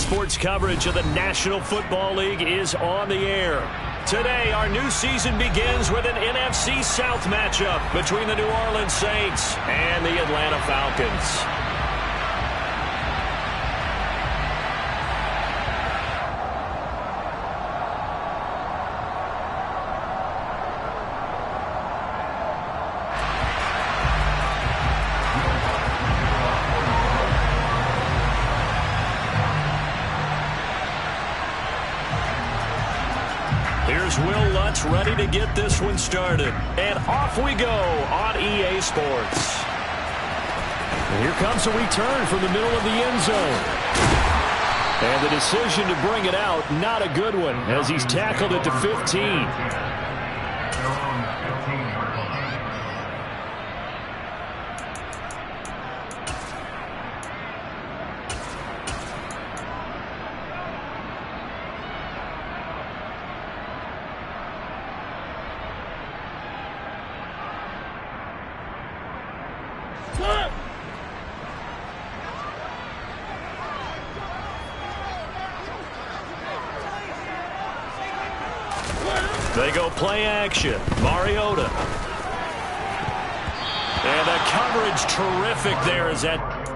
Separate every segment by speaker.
Speaker 1: Sports coverage of the National Football League is on the air. Today, our new season begins with an NFC South matchup between the New Orleans Saints and the Atlanta Falcons. Here's Will Lutz ready to get this one started. And off we go on EA Sports. And here comes a return from the middle of the end zone. And the decision to bring it out, not a good one, as he's tackled it to 15. They go play action. Mariota. And the coverage terrific there as that.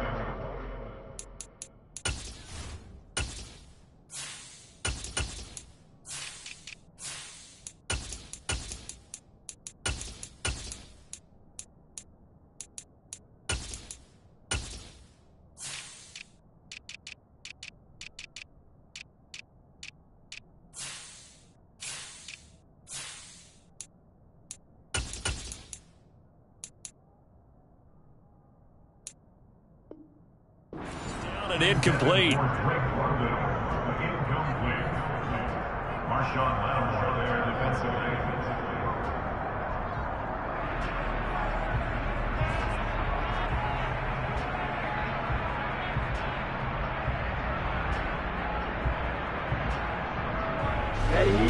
Speaker 1: Down and incomplete.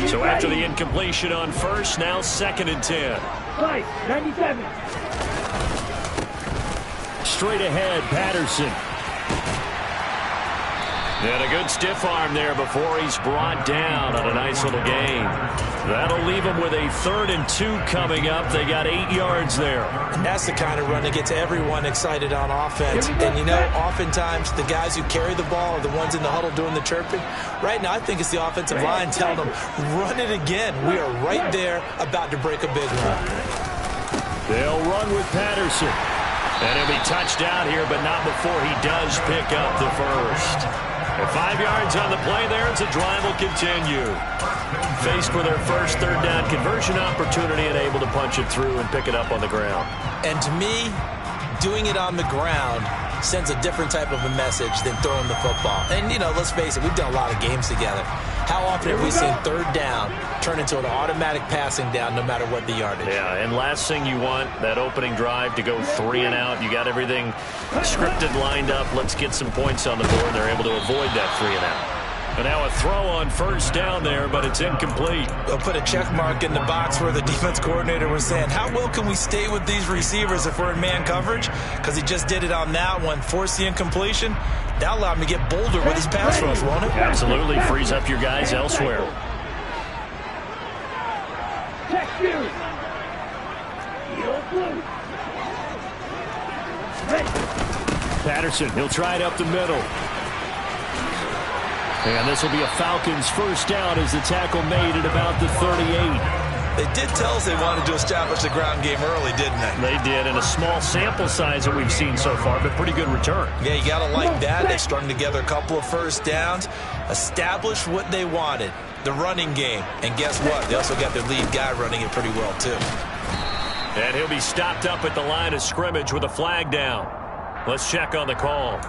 Speaker 1: So after the incompletion on first, now 2nd and 10.
Speaker 2: 97.
Speaker 1: Straight ahead, Patterson. And a good stiff arm there before he's brought down on a nice little gain. That'll leave him with a 3rd and 2 coming up. They got 8 yards there.
Speaker 3: And that's the kind of run that gets everyone excited on offense. And, you know, oftentimes the guys who carry the ball are the ones in the huddle doing the chirping. Right now, I think it's the offensive line telling them, run it again. We are right there about to break a big run.
Speaker 1: They'll run with Patterson. And he'll be touched out here, but not before he does pick up the first. And 5 yards on the play there as the drive will continue. Faced with their first 3rd down conversion opportunity and able to punch it through and pick it up on the ground.
Speaker 3: And to me, doing it on the ground sends a different type of a message than throwing the football. And, you know, let's face it, we've done a lot of games together. How often have we seen 3rd down turn into an automatic passing down no matter what the yardage?
Speaker 1: Yeah, and last thing you want, that opening drive to go 3 and out. You got everything scripted, lined up. Let's get some points on the board. They're able to avoid that 3 and out. And now a throw on first down there, but it's incomplete.
Speaker 3: They'll put a check mark in the box where the defense coordinator was saying, how well can we stay with these receivers if we're in man coverage? Because he just did it on that one, forced the incompletion. That'll allow him to get bolder with his pass rush, won't it?
Speaker 1: Absolutely. Frees up your guys elsewhere. Patterson, he'll try it up the middle. And this will be a Falcons first down as the tackle made at about the 38.
Speaker 3: They did tell us they wanted to establish the ground game early, didn't they?
Speaker 1: They did, in a small sample size that we've seen so far, but pretty good return.
Speaker 3: Yeah, you got to like that. They strung together a couple of first downs, established what they wanted, the running game. And guess what? They also got their lead guy running it pretty well, too.
Speaker 1: And he'll be stopped up at the line of scrimmage with a flag down. Let's check on the call.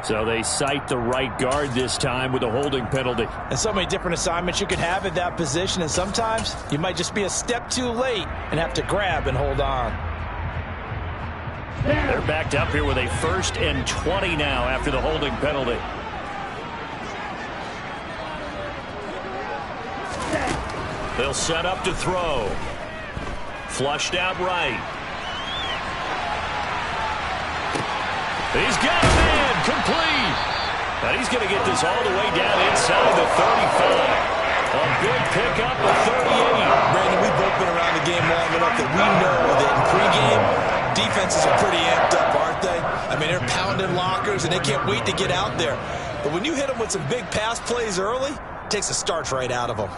Speaker 1: So they cite the right guard this time with a holding penalty.
Speaker 3: And so many different assignments you could have at that position, and sometimes you might just be a step too late and have to grab and hold on.
Speaker 1: They're backed up here with a 1st and 20 now after the holding penalty. They'll set up to throw. Flushed out right. He's got a man complete. And he's going to get this all the way down inside the 35. A big pickup of 38.
Speaker 3: Brandon, we've both been around the game long enough that we know that in pregame, defenses are pretty amped up, aren't they? I mean, they're pounding lockers, and they can't wait to get out there. But when you hit them with some big pass plays early, it takes the starch right out of them.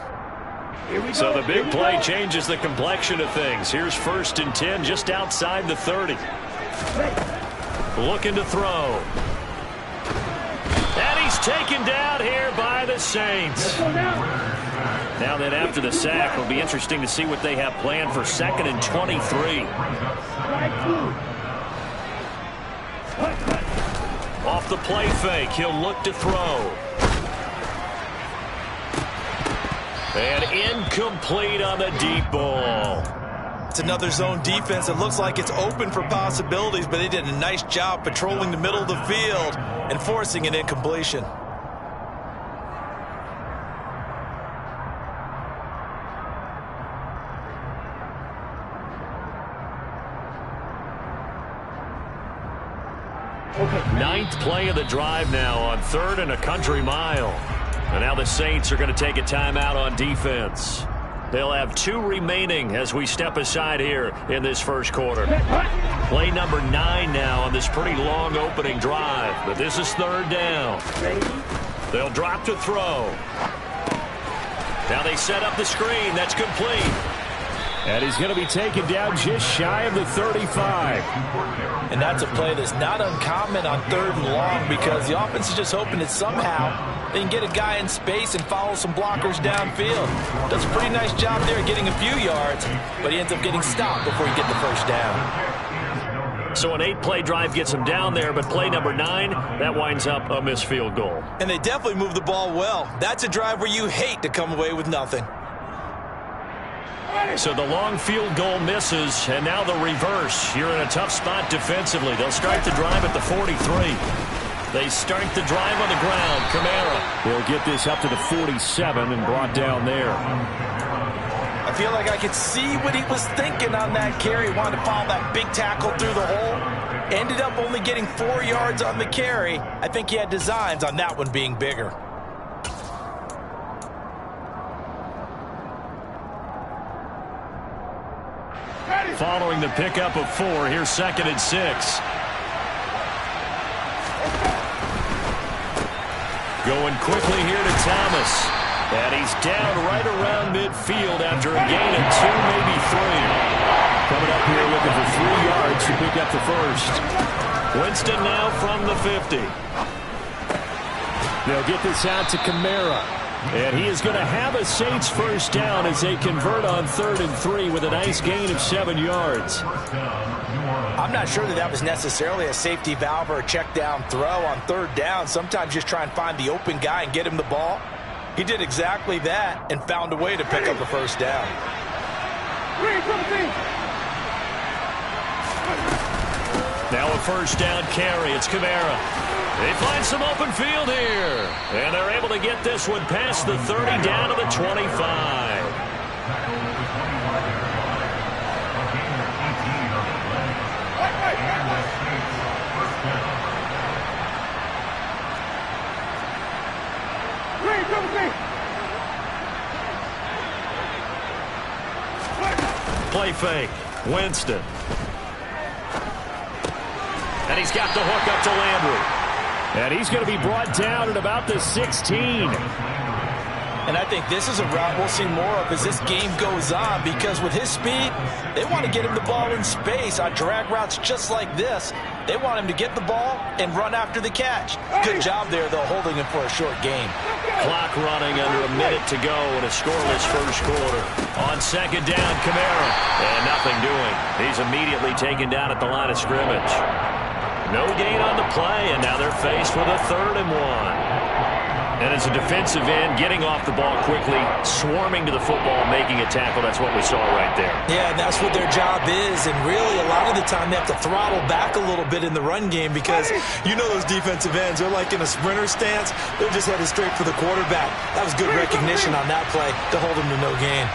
Speaker 1: So the big play changes the complexion of things. Here's 1st and 10 just outside the 30. Looking to throw. And he's taken down here by the Saints. Now then, after the sack, it'll be interesting to see what they have planned for 2nd and 23. Off the play fake, he'll look to throw. And incomplete on the deep ball.
Speaker 3: It's another zone defense. It looks like it's open for possibilities, but they did a nice job patrolling the middle of the field and forcing an incompletion.
Speaker 1: Ninth play of the drive now on 3rd and a country mile. And now the Saints are going to take a timeout on defense. They'll have 2 remaining as we step aside here in this first quarter. Play number 9 now on this pretty long opening drive. But this is 3rd down. They'll drop to throw. Now they set up the screen. That's complete. And he's going to be taken down just shy of the 35.
Speaker 3: And that's a play that's not uncommon on 3rd and long because the offense is just hoping that somehow they can get a guy in space and follow some blockers downfield. Does a pretty nice job there getting a few yards, but he ends up getting stopped before he gets the first down.
Speaker 1: So an 8-play drive gets him down there, but play number 9, that winds up a missed field goal.
Speaker 3: And they definitely move the ball well. That's a drive where you hate to come away with nothing.
Speaker 1: So the long field goal misses, and now the reverse. You're in a tough spot defensively. They'll start the drive at the 43. They start the drive on the ground. Kamara. He'll get this up to the 47 and brought down there.
Speaker 3: I feel like I could see what he was thinking on that carry. He wanted to follow that big tackle through the hole. Ended up only getting 4 yards on the carry. I think he had designs on that one being bigger.
Speaker 1: Following the pickup of 4, here's 2nd and 6. Going quickly here to Thomas. And he's down right around midfield after a gain of 2, maybe 3. Coming up here looking for 3 yards to pick up the first. Winston now from the 50. They'll get this out to Kamara. And he is going to have a Saints first down as they convert on 3rd and 3 with a nice gain of 7 yards.
Speaker 3: I'm not sure that was necessarily a safety valve or a check down throw on 3rd down. Sometimes just try and find the open guy and get him the ball. He did exactly that and found a way to pick up the first down.
Speaker 1: Now a first down carry. It's Kamara. They find some open field here. And they're able to get this one past the 30 down to the 25. Play fake. Winston. And he's got the hook up to Landry. And he's going to be brought down at about the 16.
Speaker 3: And I think this is a route we'll see more of as this game goes on because with his speed, they want to get him the ball in space on drag routes just like this. They want him to get the ball and run after the catch. Good job there, though, holding him for a short game.
Speaker 1: Clock running under a minute to go in a scoreless first quarter. On 2nd down, Kamara. And nothing doing. He's immediately taken down at the line of scrimmage. No gain on the play, and now they're faced with a 3rd and 1. And as a defensive end, getting off the ball quickly, swarming to the football, making a tackle, that's what we saw right there.
Speaker 3: Yeah, and that's what their job is, and really a lot of the time they have to throttle back a little bit in the run game because you know those defensive ends, they're like in a sprinter stance, they're just headed straight for the quarterback. That was good recognition on that play to hold him to no gain.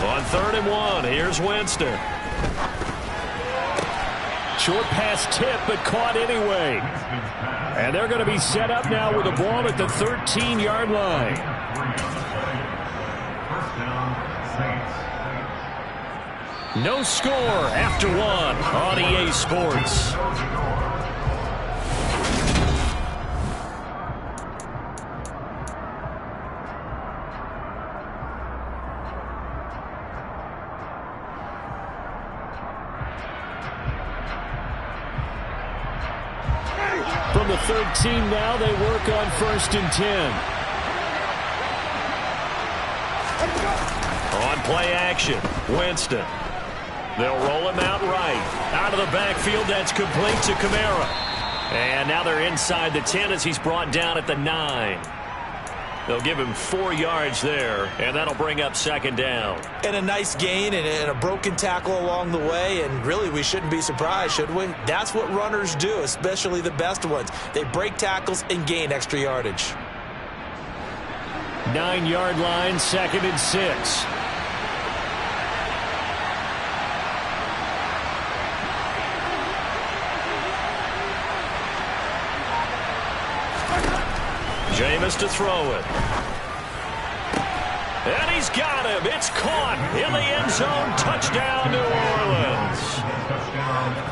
Speaker 1: On 3rd and 1. Here's Winston. Short pass tip, but caught anyway. And they're going to be set up now with the ball at the 13-yard line. No score after 1 on EA Sports. From the 13 now, they work on 1st and 10. On play action, Winston. They'll roll him out right. Out of the backfield, that's complete to Kamara. And now they're inside the 10 as he's brought down at the 9. They'll give him 4 yards there, and that'll bring up 2nd down.
Speaker 3: And a nice gain and a broken tackle along the way, and really we shouldn't be surprised, should we? That's what runners do, especially the best ones. They break tackles and gain extra yardage.
Speaker 1: 9-yard line, 2nd and 6. Jameis to throw it. And he's got him. It's caught in the end zone. Touchdown, New Orleans.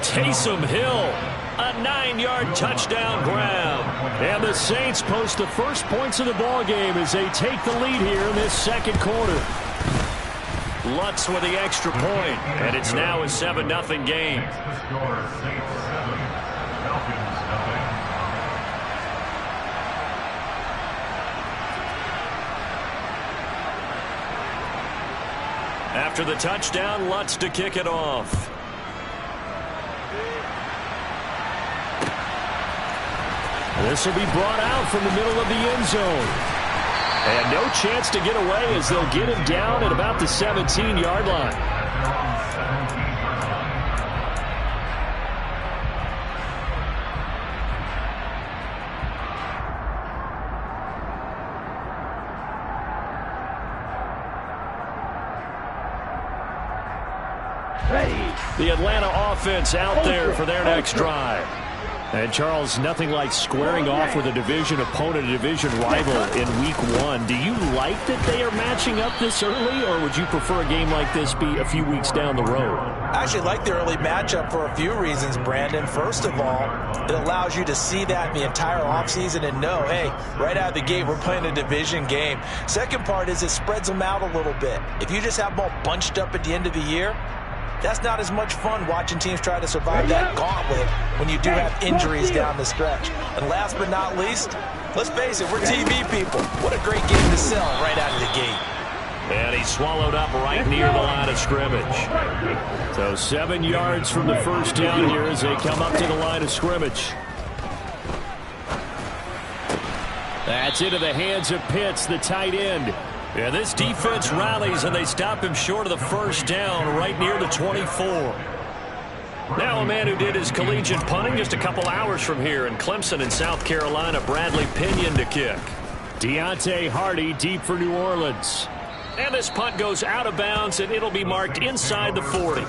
Speaker 1: Taysom Hill, a 9-yard touchdown grab. And the Saints post the first points of the ball game as they take the lead here in this 2nd quarter. Lutz with the extra point, and it's now a 7-0 game. After the touchdown, Lutz to kick it off. This will be brought out from the middle of the end zone. And no chance to get away as they'll get him down at about the 17-yard line. The Atlanta offense out there for their next drive. And, Charles, nothing like squaring off with a division opponent, a division rival in Week 1. Do you like that they are matching up this early, or would you prefer a game like this be a few weeks down the road?
Speaker 3: I actually like the early matchup for a few reasons, Brandon. First of all, it allows you to see that in the entire offseason and know, hey, right out of the gate, we're playing a division game. Second part is it spreads them out a little bit. If you just have them all bunched up at the end of the year, that's not as much fun watching teams try to survive that gauntlet when you do have injuries down the stretch. And last but not least, let's face it, we're TV people. What a great game to sell right out of the gate.
Speaker 1: And he's swallowed up right near the line of scrimmage. So 7 yards from the first down here as they come up to the line of scrimmage. That's into the hands of Pitts, the tight end. Yeah, this defense rallies, and they stop him short of the first down right near the 24. Now a man who did his collegiate punting just a couple hours from here in Clemson in South Carolina, Bradley Pinion to kick. Deontay Hardy deep for New Orleans. And this punt goes out of bounds, and it'll be marked inside the 40.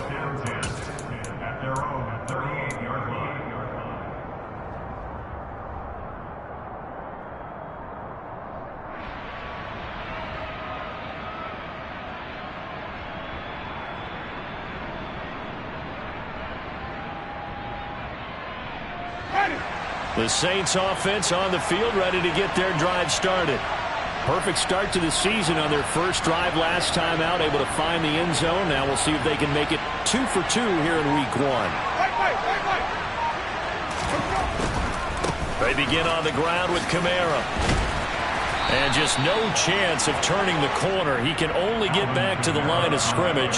Speaker 1: The Saints offense on the field, ready to get their drive started. Perfect start to the season on their first drive last time out, able to find the end zone. Now we'll see if they can make it 2 for 2 here in Week 1. They begin on the ground with Kamara. And just no chance of turning the corner. He can only get back to the line of scrimmage.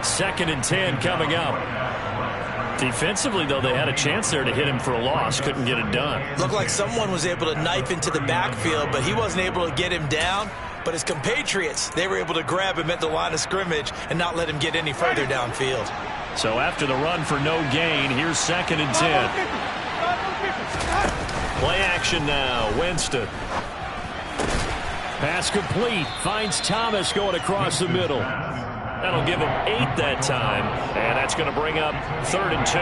Speaker 1: 2nd and 10 coming up. Defensively, though, they had a chance there to hit him for a loss. Couldn't get it done.
Speaker 3: Looked like someone was able to knife into the backfield, but he wasn't able to get him down. But his compatriots, they were able to grab him at the line of scrimmage and not let him get any further downfield.
Speaker 1: So after the run for no gain, here's 2nd and 10. Play action now. Winston. Pass complete. Finds Thomas going across the middle. That'll give them 8 that time, and that's going to bring up 3rd and 2.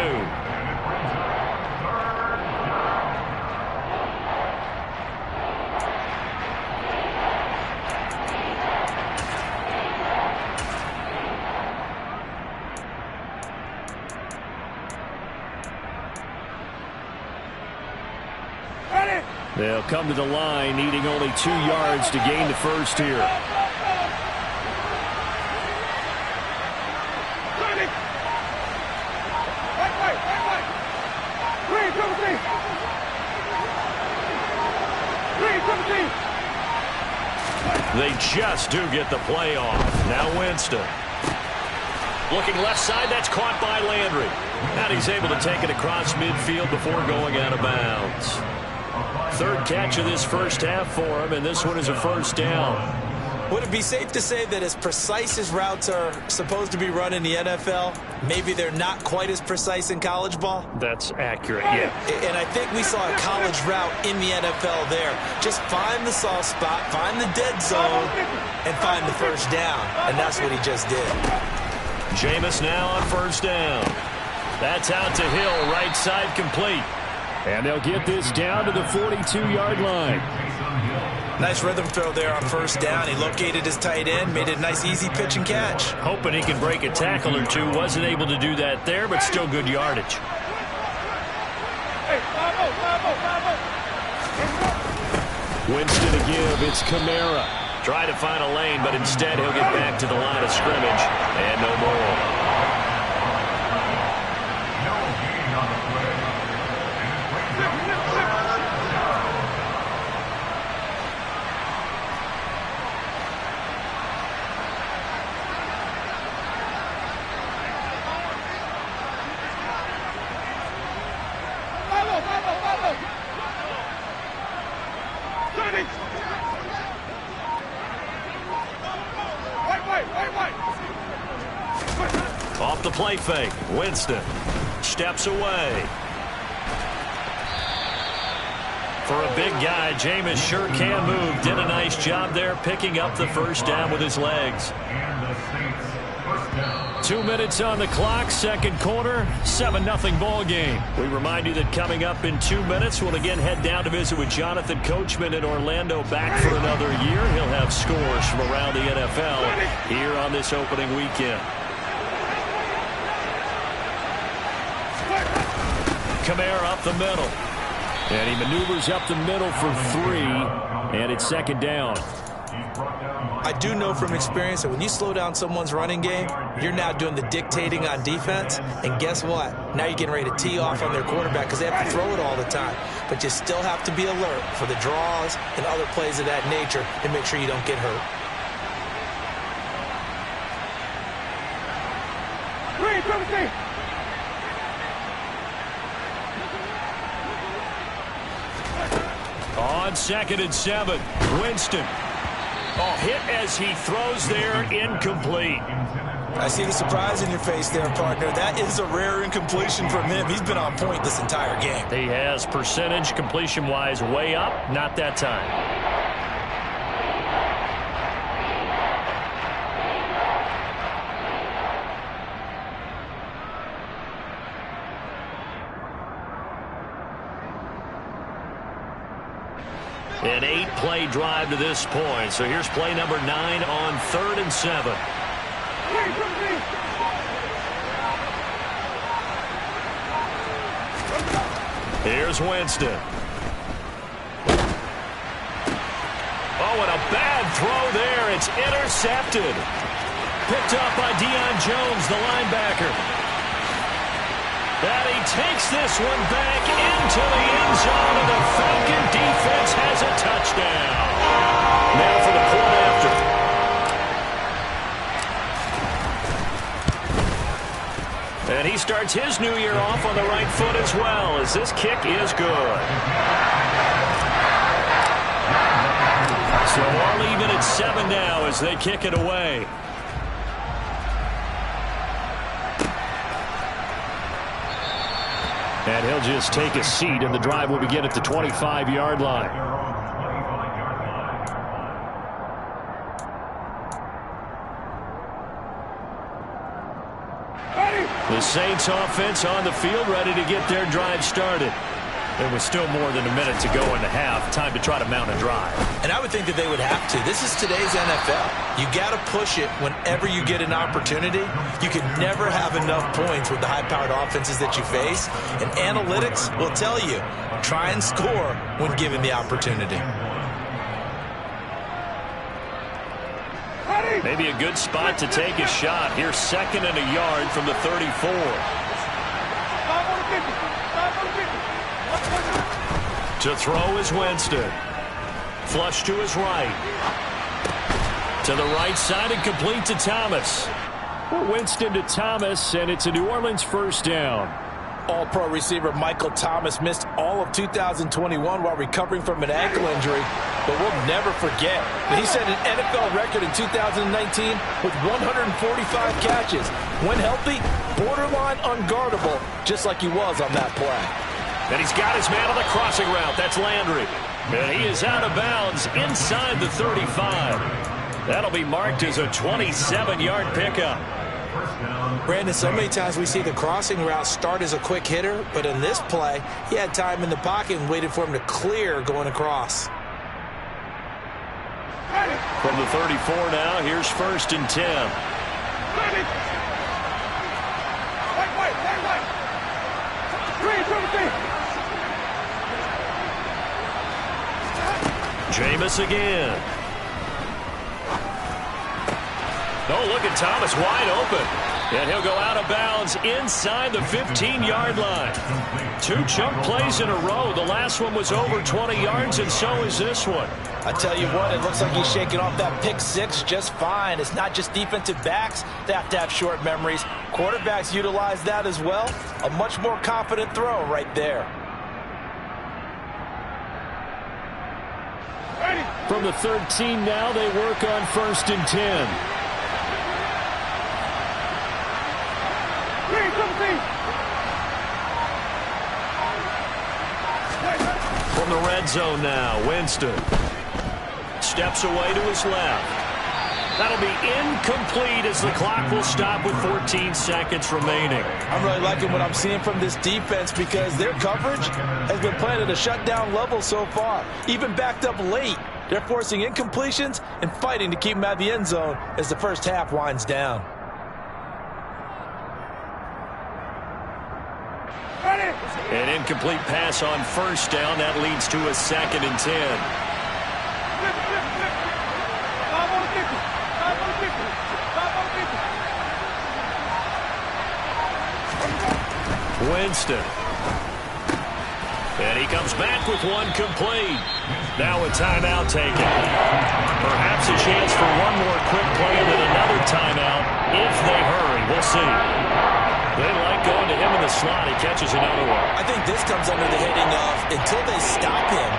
Speaker 1: They'll come to the line, needing only 2 yards to gain the first here. They just do get the play off. Now Winston. Looking left side, that's caught by Landry. And he's able to take it across midfield before going out of bounds. 3rd catch of this first half for him, and this one is a first down.
Speaker 3: Would it be safe to say that as precise as routes are supposed to be run in the NFL, maybe they're not quite as precise in college ball?
Speaker 1: That's accurate, yeah.
Speaker 3: And I think we saw a college route in the NFL there. Just find the soft spot, find the dead zone, and find the first down. And that's what he just did.
Speaker 1: Jameis now on first down. That's out to Hill, right side complete. And they'll get this down to the 42-yard line.
Speaker 3: Nice rhythm throw there on first down. He located his tight end, made it a nice easy pitch and catch.
Speaker 1: Hoping he can break a tackle or two. Wasn't able to do that there, but still good yardage. Winston to give. It's Kamara. Try to find a lane, but instead he'll get back to the line of scrimmage. And no more. Off the play fake. Winston steps away. For a big guy, Jameis sure can move. Did a nice job there picking up the first down with his legs. 2 minutes on the clock, second quarter, 7-0 ball game. We remind you that coming up in 2 minutes, we'll again head down to visit with Jonathan Coachman in Orlando, back for another year. He'll have scores from around the NFL here on this opening weekend. Kamara up the middle. And he maneuvers up the middle for 3, and it's second down.
Speaker 3: I do know from experience that when you slow down someone's running game, you're now doing the dictating on defense. And guess what? Now you're getting ready to tee off on their quarterback because they have to throw it all the time. But you still have to be alert for the draws and other plays of that nature and make sure you don't get hurt.
Speaker 1: On 2nd and 7, Winston. Oh, hit as he throws there, incomplete.
Speaker 3: I see the surprise in your face there, partner. That is a rare incompletion from him. He's been on point this entire game.
Speaker 1: He has percentage completion-wise way up, not that time. An 8-play drive to this point. So here's play number 9 on 3rd and 7. Here's Winston. Oh, and a bad throw there. It's intercepted. Picked up by Deion Jones, the linebacker. And he takes this one back into the end zone, and the Falcon defense has a touchdown. Now for the point after. And he starts his new year off on the right foot as well, as this kick is good. So all even at 7 now as they kick it away. And he'll just take a seat, and the drive will begin at the 25-yard line. The Saints offense on the field, ready to get their drive started. There was still more than a minute to go in the half. Time to try to mount a drive.
Speaker 3: And I would think that they would have to. This is today's NFL. You got to push it whenever you get an opportunity. You can never have enough points with the high-powered offenses that you face. And analytics will tell you, try and score when given the opportunity.
Speaker 1: Maybe a good spot to take a shot. Here's 2nd and a yard from the 34. To throw is Winston. Flush to his right. To the right side and complete to Thomas. Winston to Thomas, and it's a New Orleans first down.
Speaker 3: All-pro receiver Michael Thomas missed all of 2021 while recovering from an ankle injury, but we'll never forget that he set an NFL record in 2019 with 145 catches. When healthy, borderline unguardable, just like he was on that play.
Speaker 1: And he's got his man on the crossing route. That's Landry. And he is out of bounds inside the 35. That'll be marked as a 27-yard pickup.
Speaker 3: Brandon, so many times we see the crossing route start as a quick hitter, but in this play, he had time in the pocket and waited for him to clear going across.
Speaker 1: From the 34 now, here's 1st and 10. Jameis again. Oh, look at Thomas wide open. And he'll go out of bounds inside the 15-yard line. 2 chunk plays in a row. The last one was over 20 yards, and so is this one.
Speaker 3: I tell you what, it looks like he's shaking off that pick 6 just fine. It's not just defensive backs that have to have short memories. Quarterbacks utilize that as well. A much more confident throw right there.
Speaker 1: From the 13 now, they work on 1st and 10. From the red zone now, Winston steps away to his left. That'll be incomplete as the clock will stop with 14 seconds remaining.
Speaker 3: I'm really liking what I'm seeing from this defense because their coverage has been playing at a shutdown level so far. Even backed up late, they're forcing incompletions and fighting to keep them out of the end zone as the first half winds down.
Speaker 1: An incomplete pass on 1st down. That leads to a 2nd and 10. Winston. And he comes back with one complete. Now a timeout taken. Perhaps a chance for one more quick play and then another timeout if they hurry. We'll see. They like going to him in the slot. He catches another one.
Speaker 3: I think this comes under the heading of until they stop him,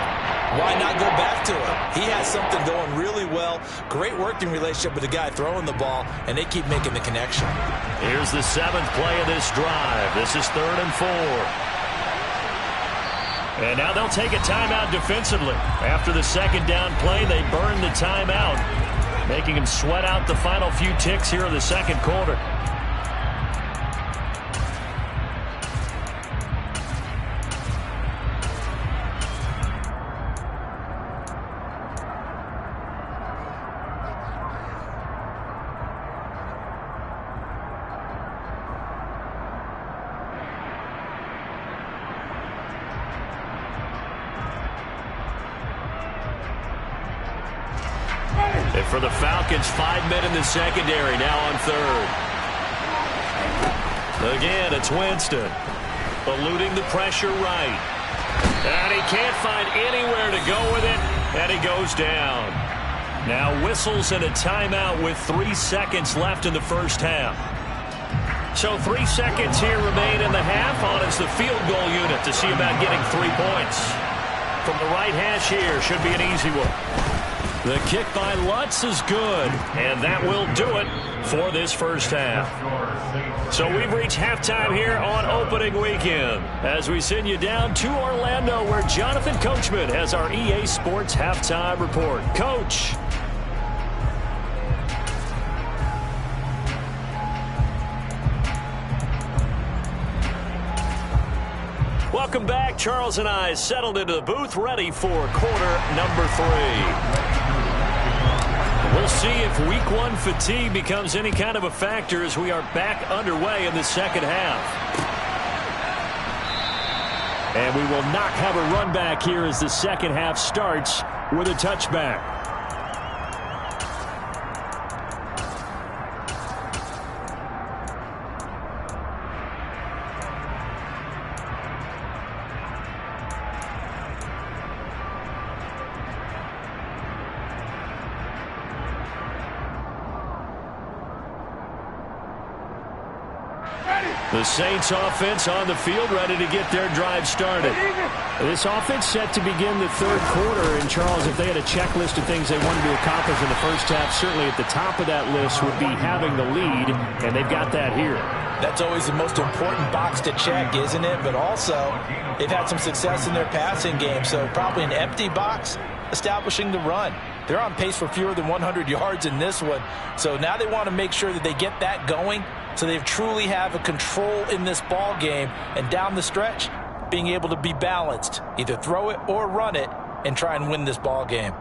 Speaker 3: why not go back to him? He has something going really well. Great working relationship with the guy throwing the ball, and they keep making the connection.
Speaker 1: Here's the 7th play of this drive. This is 3rd and 4. And now they'll take a timeout defensively. After the 2nd down play, they burn the timeout, making him sweat out the final few ticks here in the 2nd quarter. And for the Falcons, 5 men in the secondary, now on 3rd. Again, it's Winston. Eluding the pressure right. And he can't find anywhere to go with it, and he goes down. Now whistles and a timeout with 3 seconds left in the first half. So 3 seconds here remain in the half on as the field goal unit to see about getting 3 points. From the right hash here, should be an easy one. The kick by Lutz is good, and that will do it for this first half. So we've reached halftime here on opening weekend as we send you down to Orlando where Jonathan Coachman has our EA Sports halftime report. Coach. Welcome back. Charles and I settled into the booth, ready for quarter number 3. We'll see if week 1 fatigue becomes any kind of a factor as we are back underway in the second half. And we will not have a run back here as the second half starts with a touchback. The Saints offense on the field, ready to get their drive started.
Speaker 2: This offense set to begin the third quarter. And, Charles, if they had a checklist of things they wanted to accomplish in the first half, certainly at the top of that list would be having the lead, and they've got that here.
Speaker 3: That's always the most important box to check, isn't it? But also, they've had some success in their passing game, so probably an empty box establishing the run. They're on pace for fewer than 100 yards in this one, so now they want to make sure that they get that going so they truly have a control in this ball game, and down the stretch, being able to be balanced, either throw it or run it, and try and win this ball game.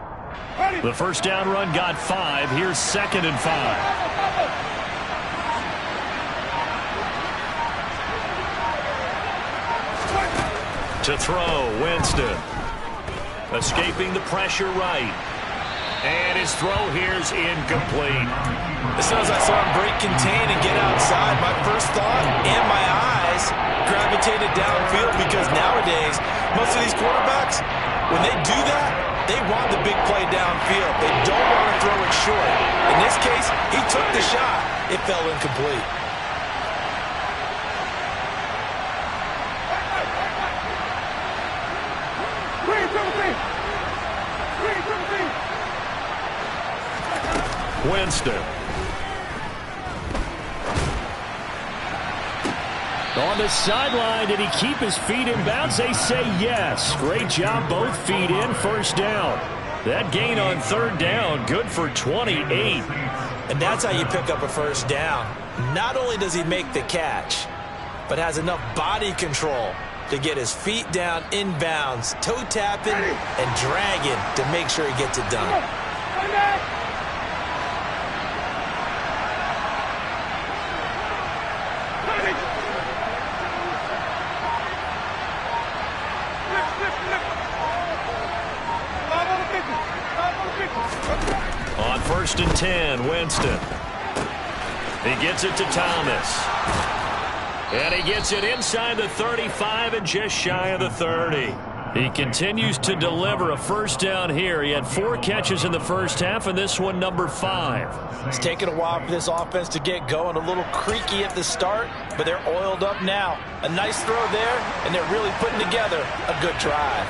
Speaker 1: The first down run got 5. Here's 2nd and 5. To throw, Winston. Escaping the pressure right. And his throw here's incomplete.
Speaker 3: As soon as I saw him break contain and get outside, my first thought and my eyes gravitated downfield, because nowadays, most of these quarterbacks, when they do that, they want the big play downfield. They don't want to throw it short. In this case, he took the shot. It fell incomplete.
Speaker 1: Winston.
Speaker 2: On the sideline, did he keep his feet in bounds? They say yes. Great job, both feet in, first down.
Speaker 1: That gain on third down, good for 28.
Speaker 3: And that's how you pick up a first down. Not only does he make the catch, but has enough body control to get his feet down in bounds, toe tapping and dragging to make sure he gets it done.
Speaker 1: On 1st and 10, Winston. He gets it to Thomas. And he gets it inside the 35 and just shy of the 30. He continues to deliver a first down here. He had 4 catches in the first half, and this one number 5.
Speaker 3: It's taken a while for this offense to get going. A little creaky at the start, but they're oiled up now. A nice throw there, and they're really putting together a good drive.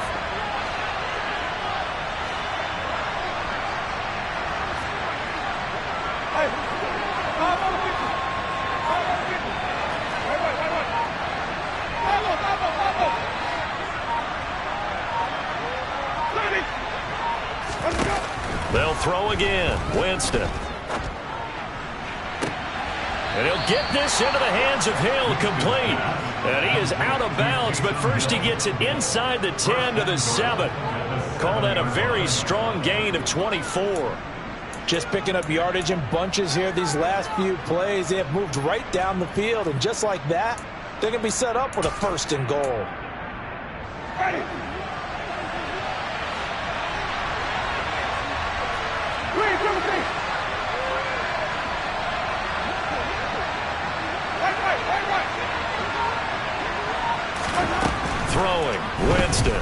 Speaker 1: They'll throw again. Winston. And he'll get this into the hands of Hill, complete. And he is out of bounds, but first he gets it inside the 10 to the 7. Call that a very strong gain of 24.
Speaker 3: Just picking up yardage in bunches here these last few plays. They have moved right down the field, and just like that, they're going to be set up with a 1st and goal.
Speaker 1: Throwing, Winston.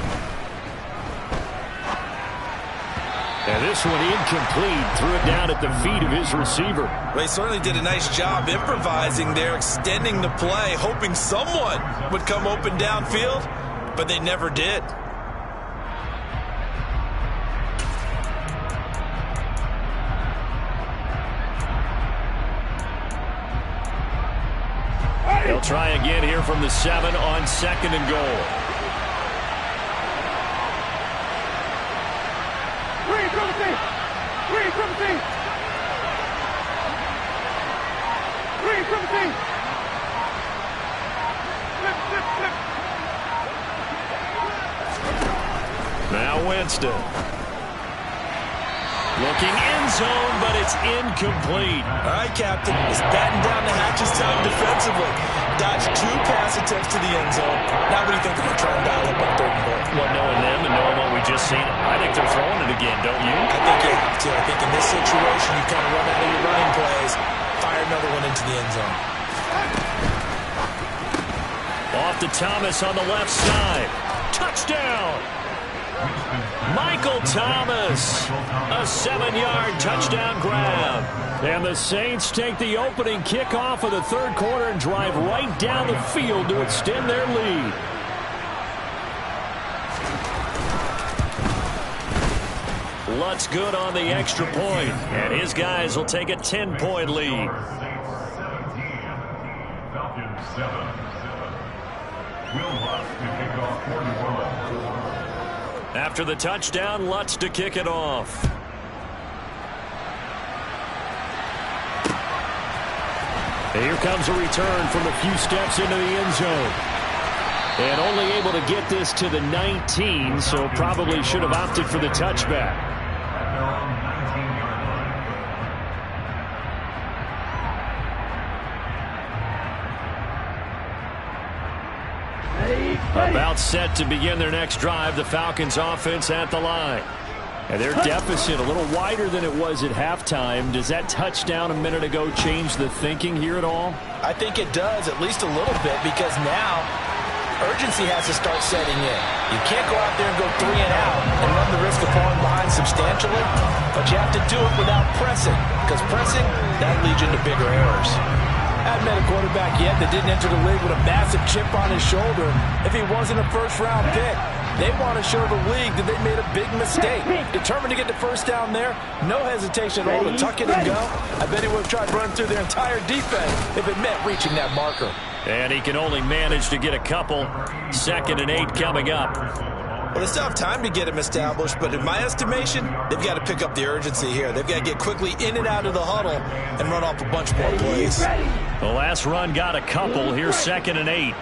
Speaker 1: And this one incomplete. Threw it down at the feet of his receiver.
Speaker 3: They certainly did a nice job improvising there, extending the play, hoping someone would come open downfield, but they never did.
Speaker 1: They'll try again here from the 7 on 2nd and goal. Winston. Looking end zone, but it's incomplete.
Speaker 3: All right, Captain. It's batten down the hatches time defensively. Dodged 2 pass attempts to the end zone. Now what do you think they're going to try and dial up on 3rd and 4?
Speaker 1: Well, knowing them and knowing what we just seen, I think they're throwing it again, don't you?
Speaker 3: I think you have to. I think in this situation, you kind of run out of your running plays, fire another one into the end zone.
Speaker 1: Off to Thomas on the left side. Touchdown! Michael Thomas, a 7-yard touchdown grab.
Speaker 2: And the Saints take the opening kickoff of the 3rd quarter and drive right down the field to extend their lead.
Speaker 1: Lutz good on the extra point, and his guys will take a 10-point lead.
Speaker 4: Falcons 7. Will Lutz to kick off 41.
Speaker 1: After the touchdown, Lutz to kick it off.
Speaker 2: Here comes a return from a few steps into the end zone. And only able to get this to the 19, so probably should have opted for the touchback.
Speaker 1: About set to begin their next drive, the Falcons offense at the line.
Speaker 2: And their deficit a little wider than it was at halftime. Does that touchdown a minute ago change the thinking here at all?
Speaker 3: I think it does, at least a little bit, because now urgency has to start setting in. You can't go out there and go 3 and out and run the risk of falling behind substantially, but you have to do it without pressing, because pressing, that leads you into bigger errors. I haven't met a quarterback yet that didn't enter the league with a massive chip on his shoulder if he wasn't a first-round pick. They want to show the league that they made a big mistake. Determined to get the first down there, no hesitation at all to tuck it and go. I bet he would have tried running through their entire defense if it meant reaching that marker.
Speaker 1: And he can only manage to get a couple. 2nd and 8 coming up.
Speaker 3: Well, they still have time to get him established, but in my estimation, they've got to pick up the urgency here. They've got to get quickly in and out of the huddle and run off a bunch more plays.
Speaker 1: The last run got a couple. Here's 2nd and 8.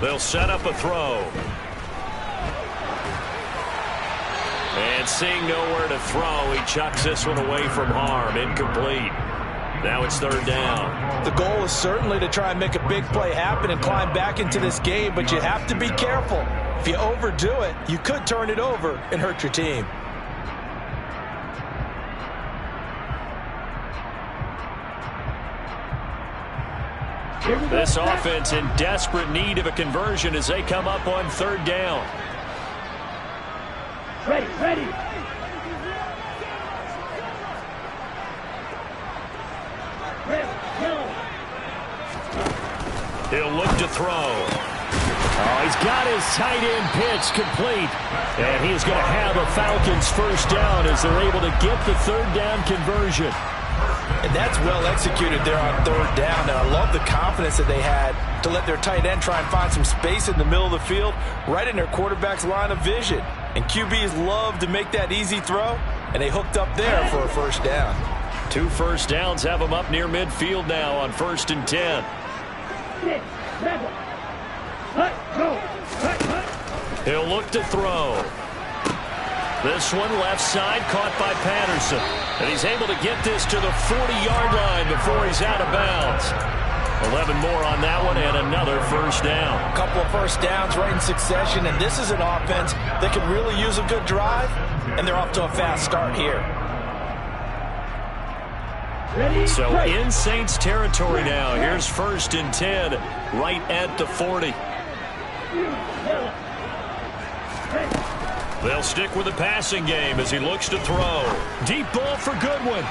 Speaker 1: They'll set up a throw. And seeing nowhere to throw, he chucks this one away from harm. Incomplete. Now it's 3rd down.
Speaker 3: The goal is certainly to try and make a big play happen and climb back into this game, but you have to be careful. If you overdo it, you could turn it over and hurt your team.
Speaker 1: This offense in desperate need of a conversion as they come up on 3rd down.
Speaker 5: Ready.
Speaker 1: He'll look to throw.
Speaker 2: Oh, he's got his tight end pitch complete. And he's going to have a Falcons first down as they're able to get the 3rd down conversion.
Speaker 3: And that's well executed there on 3rd down. And I love the confidence that they had to let their tight end try and find some space in the middle of the field, right in their quarterback's line of vision. And QBs love to make that easy throw, and they hooked up there for a first down.
Speaker 1: 2 first downs have them up near midfield now on 1st and 10. He'll look to throw. This one left side caught by Patterson. And he's able to get this to the 40-yard line before he's out of bounds. 11 more on that one and another first down.
Speaker 3: A couple of first downs right in succession, and this is an offense that could really use a good drive, and they're off to a fast start here.
Speaker 1: So in Saints territory now. Here's 1st and 10 right at the 40. They'll stick with the passing game as he looks to throw. Deep ball for Goodwin.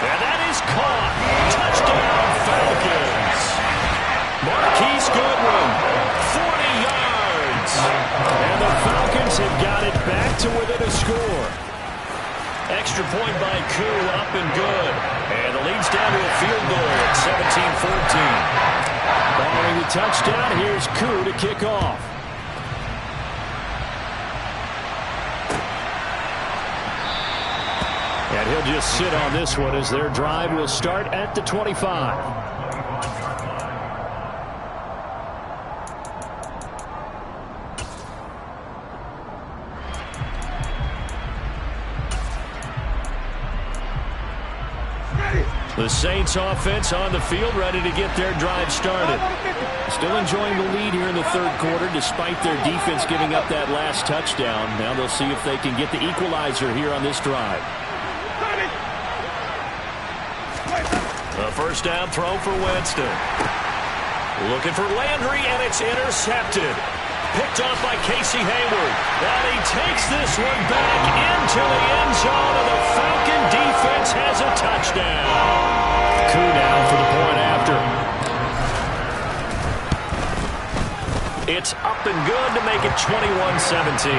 Speaker 1: And that is caught. Touchdown, Falcons. Marquise Goodwin, 40 yards.
Speaker 2: And the Falcons have got it back to within a score.
Speaker 1: Extra point by Koo, up and good. And the lead's down to a field goal at 17-14.
Speaker 2: Following the touchdown, here's Koo to kick off. And he'll just sit on this one as their drive will start at the 25. The Saints offense on the field, ready to get their drive started. Still enjoying the lead here in the third quarter, despite their defense giving up that last touchdown. Now they'll see if they can get the equalizer here on this drive.
Speaker 1: A first down throw for Winston. Looking for Landry, and it's intercepted. Picked off by Casey Hayward. And he takes this one back into the end zone, and the Falcon defense has a touchdown.
Speaker 2: Coup now for the point after.
Speaker 1: It's up and good to make it 21-17.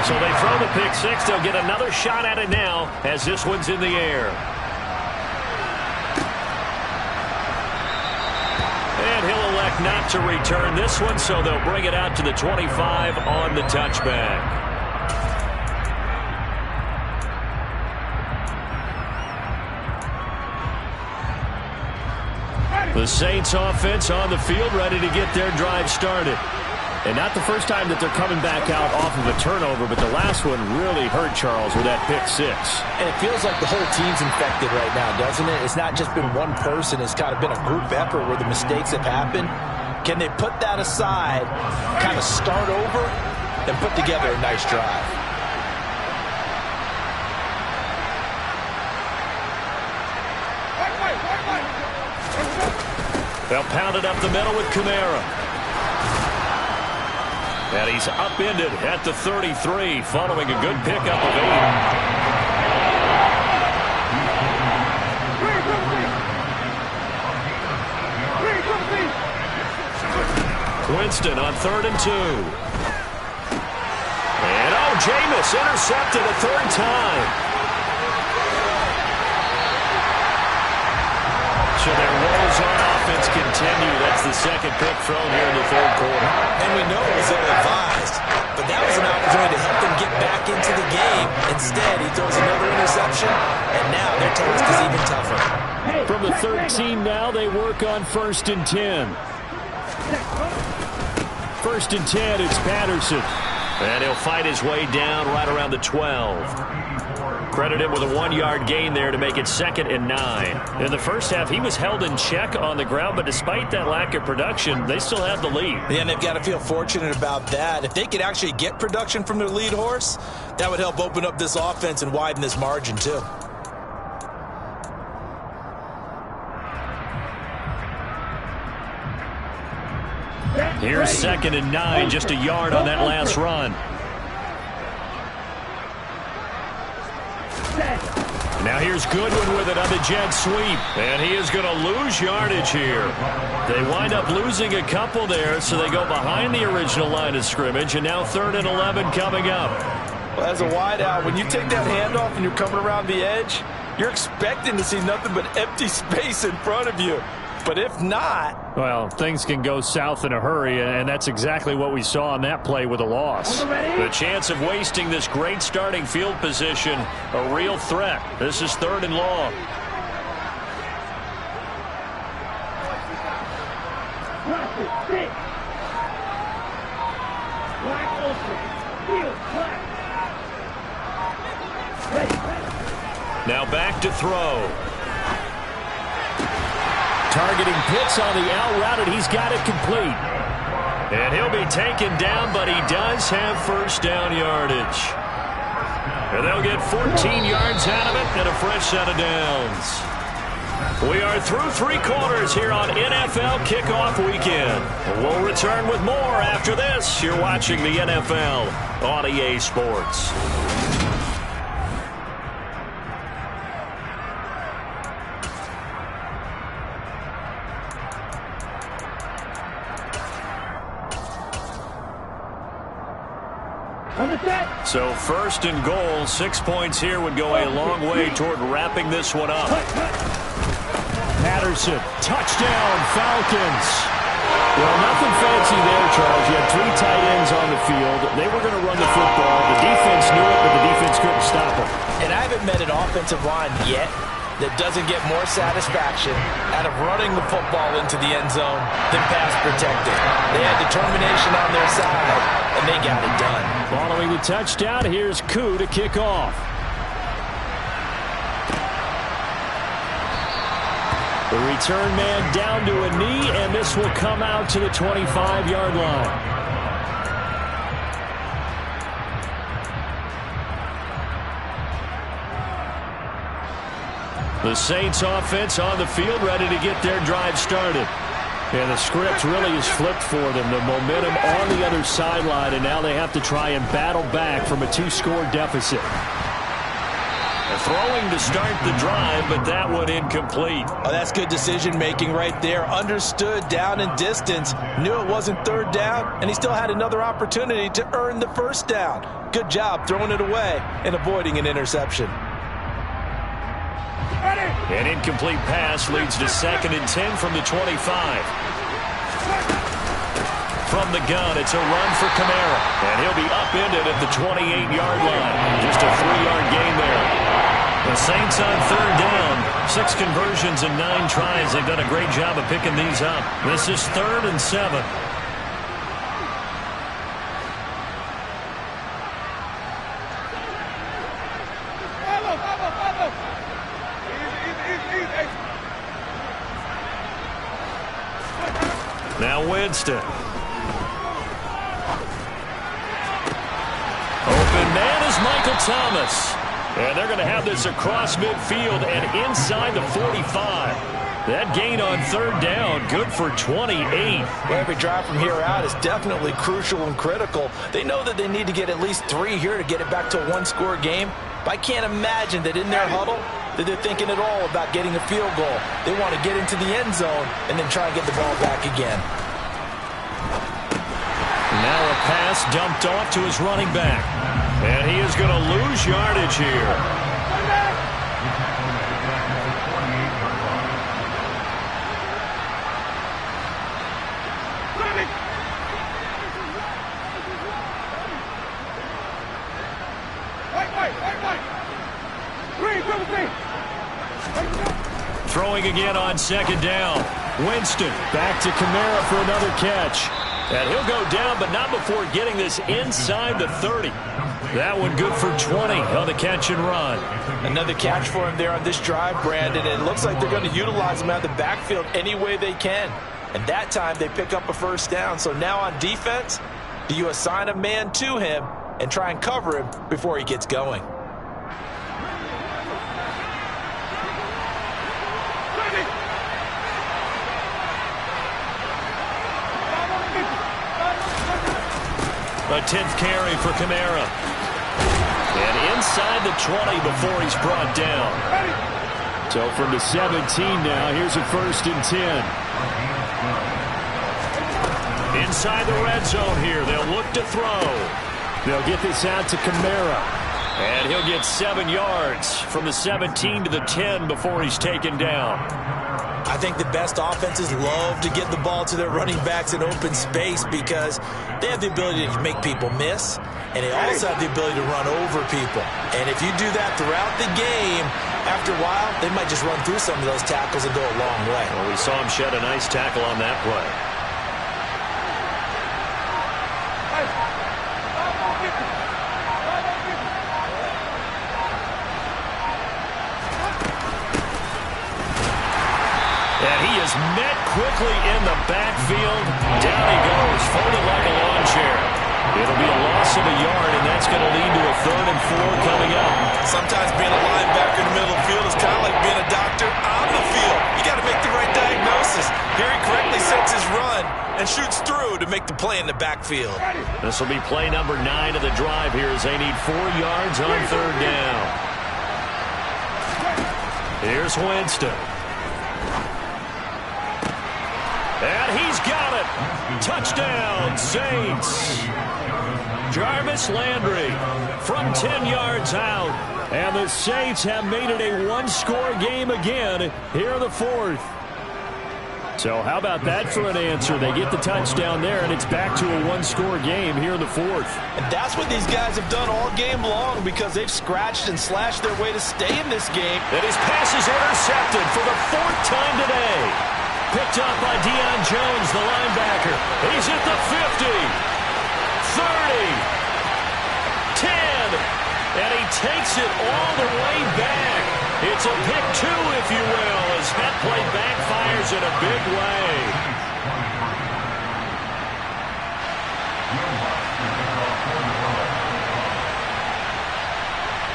Speaker 1: So they throw the pick six. They'll get another shot at it now as this one's in the air. And he'll elect not to return this one, so they'll bring it out to the 25 on the touchback. The Saints offense on the field, ready to get their drive started.
Speaker 2: And not the first time that they're coming back out off of a turnover, but the last one really hurt Charles with that pick six.
Speaker 3: And it feels like the whole team's infected right now, doesn't it? It's not just been one person. It's kind of been a group effort where the mistakes have happened. Can they put that aside, kind of start over, and put together a nice drive?
Speaker 1: They'll pound it up the middle with Kamara. And he's upended at the 33 following a good pickup of 8. Winston on 3rd and 2. And Jameis intercepted a third time. So their woes on offense continue. That's the second pick thrown here in the third quarter.
Speaker 3: And we know it was ill-advised, but that was an opportunity to help them get back into the game. Instead, he throws another interception, and now their task is even tougher.
Speaker 2: From the 13 now, they work on 1st and 10. 1st and 10, it's Patterson.
Speaker 1: And he'll fight his way down right around the 12. Credit him with a 1-yard gain there to make it 2nd and 9.
Speaker 2: In the first half, he was held in check on the ground, but despite that lack of production, they still have the lead.
Speaker 3: Yeah, and they've got to feel fortunate about that. If they could actually get production from their lead horse, that would help open up this offense and widen this margin too.
Speaker 1: Here's 2nd and 9, just a yard on that last run. Now here's Goodwin with it on the jet sweep. And he is going to lose yardage here. They wind up losing a couple there, so they go behind the original line of scrimmage. And now 3rd and 11 coming up.
Speaker 3: Well, as a wideout, when you take that handoff and you're coming around the edge, you're expecting to see nothing but empty space in front of you. But if not...
Speaker 2: Well, things can go south in a hurry, and that's exactly what we saw on that play with a loss.
Speaker 1: The chance of wasting this great starting field position, a real threat. This is 3rd and long. Now back to throw.
Speaker 2: Targeting Pitts on the out route, and he's got it complete.
Speaker 1: And he'll be taken down, but he does have first down yardage. And they'll get 14 yards out of it and a fresh set of downs. We are through 3 quarters here on NFL Kickoff Weekend. We'll return with more after this. You're watching the NFL on EA Sports. So 1st and goal, 6 points here would go a long way toward wrapping this one up.
Speaker 2: Patterson, touchdown, Falcons. Well, nothing fancy there, Charles. You had 3 tight ends on the field. They were going to run the football. The defense knew it, but the defense couldn't stop them.
Speaker 3: And I haven't met an offensive line yet that doesn't get more satisfaction out of running the football into the end zone than pass protecting. They had determination on their side, and they got it done.
Speaker 2: Following the touchdown, here's Koo to kick off. The return man down to a knee, and this will come out to the 25-yard line. The Saints offense on the field, ready to get their drive started. And the script really is flipped for them. The momentum on the other sideline, and now they have to try and battle back from a 2-score deficit.
Speaker 1: Throwing to start the drive, but that one incomplete.
Speaker 3: Oh, that's good decision-making right there. Understood down and distance. Knew it wasn't third down, and he still had another opportunity to earn the first down. Good job throwing it away and avoiding an interception.
Speaker 1: An incomplete pass leads to 2nd and 10 from the 25. From the gun, it's a run for Kamara. And he'll be upended at the 28-yard line. Just a 3-yard gain there. The Saints on third down. 6 conversions and 9 tries. They've done a great job of picking these up. This is 3rd and 7. Now Winston. Open man is Michael Thomas. And they're going to have this across midfield and inside the 45. That gain on third down, good for 28.
Speaker 3: Well, every drive from here out is definitely crucial and critical. They know that they need to get at least 3 here to get it back to a 1-score game. But I can't imagine that in their huddle that they're thinking at all about getting a field goal. They want to get into the end zone and then try and get the ball back again.
Speaker 1: Now a pass dumped off to his running back. And he is going to lose yardage here. Throwing again on 2nd down. Winston back to Kamara for another catch. And he'll go down, but not before getting this inside the 30. That one good for 20 on the catch and run.
Speaker 3: Another catch for him there on this drive, Brandon, and it looks like they're going to utilize him out of the backfield any way they can. And that time they pick up a first down. So now on defense, do you assign a man to him and try and cover him before he gets going?
Speaker 1: A 10th carry for Kamara. And inside the 20 before he's brought down.
Speaker 2: So from the 17 now, here's a 1st and 10.
Speaker 1: Inside the red zone here. They'll look to throw.
Speaker 2: They'll get this out to Kamara.
Speaker 1: And he'll get 7 yards from the 17 to the 10 before he's taken down.
Speaker 3: I think the best offenses love to get the ball to their running backs in open space because they have the ability to make people miss, and they also have the ability to run over people. And if you do that throughout the game, after a while, they might just run through some of those tackles and go a long way.
Speaker 1: Well, we saw him shed a nice tackle on that play. Met quickly in the backfield. Down he goes, folded like a lawn chair. It'll be a loss of a yard, and that's going to lead to a 3rd and 4 coming up.
Speaker 3: Sometimes being a linebacker in the middle of the field is kind of like being a doctor on the field. You got to make the right diagnosis. Here he correctly sets his run and shoots through to make the play in the backfield.
Speaker 1: This will be play number 9 of the drive here as they need 4 yards on third down. Here's Winston. And he's got it. Touchdown, Saints. Jarvis Landry from 10 yards out. And the Saints have made it a 1-score game again here in the 4th.
Speaker 2: So how about that for an answer? They get the touchdown there, and it's back to a one-score game here in the fourth.
Speaker 3: And that's what these guys have done all game long because they've scratched and slashed their way to stay in this game.
Speaker 1: And his pass is intercepted for the fourth time today. Picked up by Deion Jones, the linebacker. He's at the 50, 30, 10, and he takes it all the way back. It's a pick two, if you will, as that play backfires in a big way.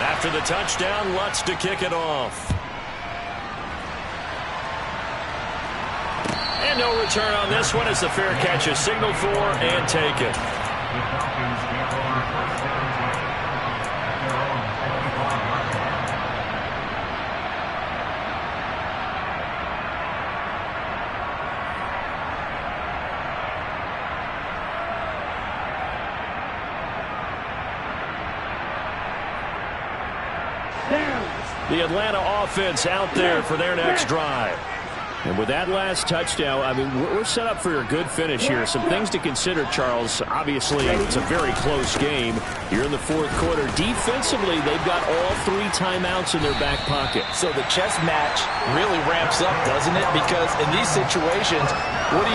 Speaker 1: After the touchdown, Lutz to kick it off. And no return on this one as the fair catch is signaled for and taken. The Atlanta offense out there for their next drive. And with that last touchdown, I mean, we're set up for a good finish here. Some things to consider, Charles. Obviously, it's a very close game. You're in the fourth quarter. Defensively, they've got all 3 timeouts in their back pocket.
Speaker 3: So the chess match really ramps up, doesn't it? Because in these situations, what do?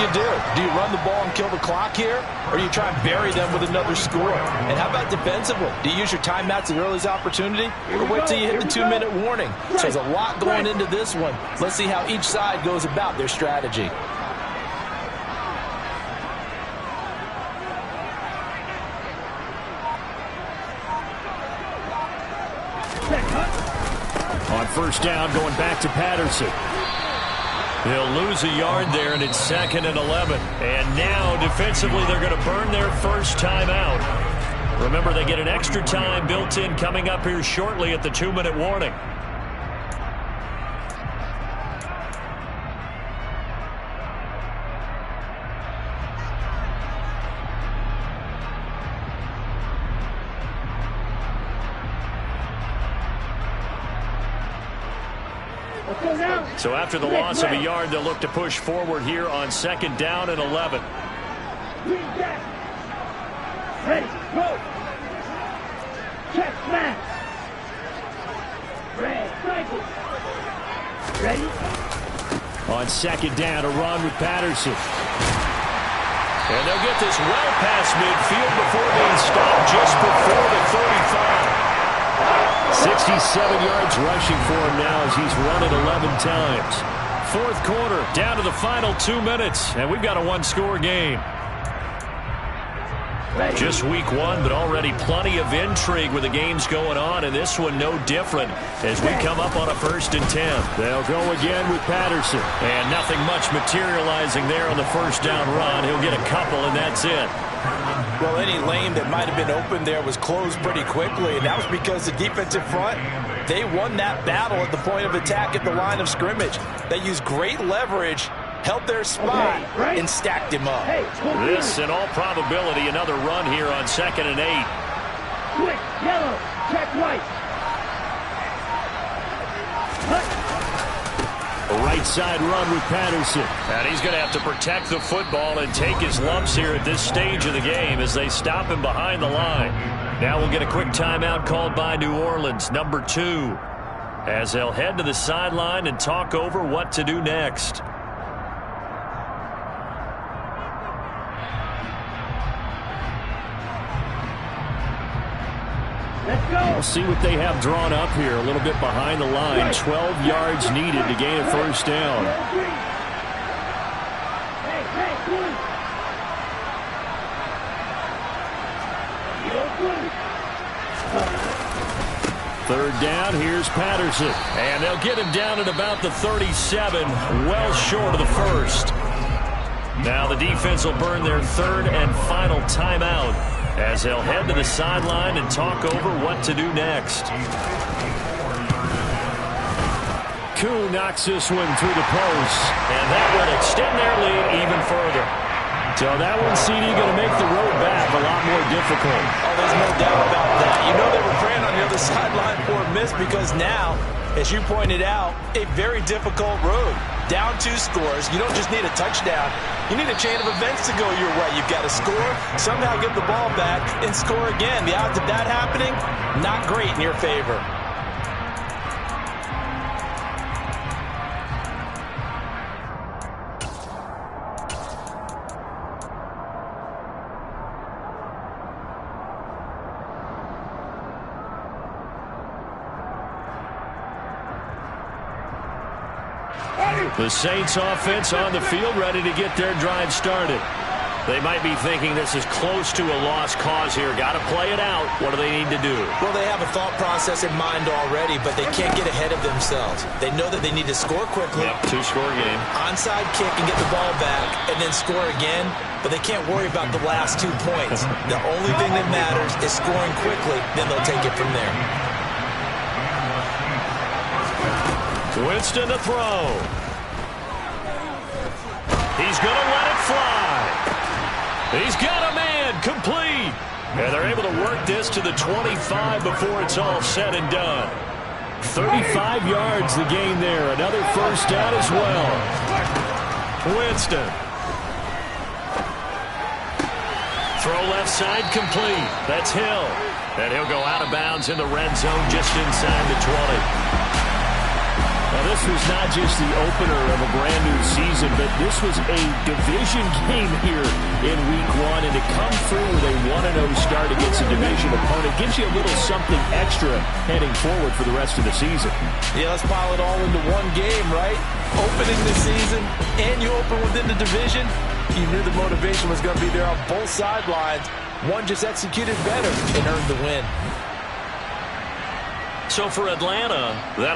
Speaker 3: Do you run the ball and kill the clock here? Or do you try and bury them with another score? And how about defensively? Do you use your timeouts at earliest opportunity? Or wait till you hit the 2-minute warning? So there's a lot going into this one. Let's see how each side goes about their strategy.
Speaker 2: On first down, going back to Patterson.
Speaker 1: They'll lose a yard there, and it's 2nd and 11. And now, defensively, they're going to burn their first time out. Remember, they get an extra time built in coming up here shortly at the 2-minute warning. So after the loss of a yard, they'll look to push forward here on 2nd down and 11.
Speaker 5: Ready, go. Check, smash. Ready?
Speaker 2: On 2nd down, a run with Patterson.
Speaker 1: And they'll get this well past midfield before being stopped just before the 35.
Speaker 2: 67 yards rushing for him now as he's run it 11 times. Fourth quarter, down to the final 2 minutes, and we've got a one-score game. Just week 1, but already plenty of intrigue with the games going on, and this one no different as we come up on a 1st and 10. They'll go again with Patterson.
Speaker 1: And nothing much materializing there on the first down run. He'll get a couple, and that's it.
Speaker 3: Well, any lane that might have been open there was closed pretty quickly, and that was because the defensive front, they won that battle at the point of attack at the line of scrimmage. They used great leverage, held their spot, and stacked him up.
Speaker 1: This, in all probability, another run here on 2nd and 8.
Speaker 5: Quick, yellow, check white.
Speaker 2: A right side run with Patterson.
Speaker 1: And he's going to have to protect the football and take his lumps here at this stage of the game as they stop him behind the line. Now we'll get a quick timeout called by New Orleans, number 2, as they'll head to the sideline and talk over what to do next.
Speaker 2: We'll see what they have drawn up here. A little bit behind the line. 12 yards needed to gain a first down. Third down, here's Patterson.
Speaker 1: And they'll get him down at about the 37, well short of the first. Now the defense will burn their 3rd and final timeout as they'll head to the sideline and talk over what to do next.
Speaker 2: Koo knocks this one through the post.
Speaker 1: And that will extend their lead even further.
Speaker 2: So that one, CD, going to make the road back a lot more difficult.
Speaker 3: Oh, there's no doubt about that. You know they were praying on the other sideline for a miss because now As you pointed out, a very difficult road. Down 2 scores. You don't just need a touchdown. You need a chain of events to go your way. You've got to score, somehow get the ball back, and score again. The odds of that happening, not great in your favor.
Speaker 2: The Saints offense on the field, ready to get their drive started. They might be thinking this is close to a lost cause here. Got to play it out. What do they need to do?
Speaker 3: Well, they have a thought process in mind already, but they can't get ahead of themselves. They know that they need to score quickly.
Speaker 2: Yep, 2-score game.
Speaker 3: Onside kick and get the ball back and then score again, but they can't worry about the last 2 points. The only thing that matters is scoring quickly, then they'll take it from there.
Speaker 2: Winston to throw. He's going to let it fly. He's got a man, complete. And they're able to work this to the 25 before it's all said and done. 35 yards the gain there. Another first down as well. Winston. Throw left side complete. That's Hill. And he'll go out of bounds in the red zone just inside the 20. Now, this was not just the opener of a brand-new season, but this was a division game here in Week 1. And to come through with a 1-0 start against a division opponent gives you a little something extra heading forward for the rest of the season.
Speaker 3: Yeah, let's pile it all into one game, right? Opening the season, and you open within the division. You knew the motivation was going to be there on both sidelines. One just executed better and earned the win.
Speaker 2: So for Atlanta, that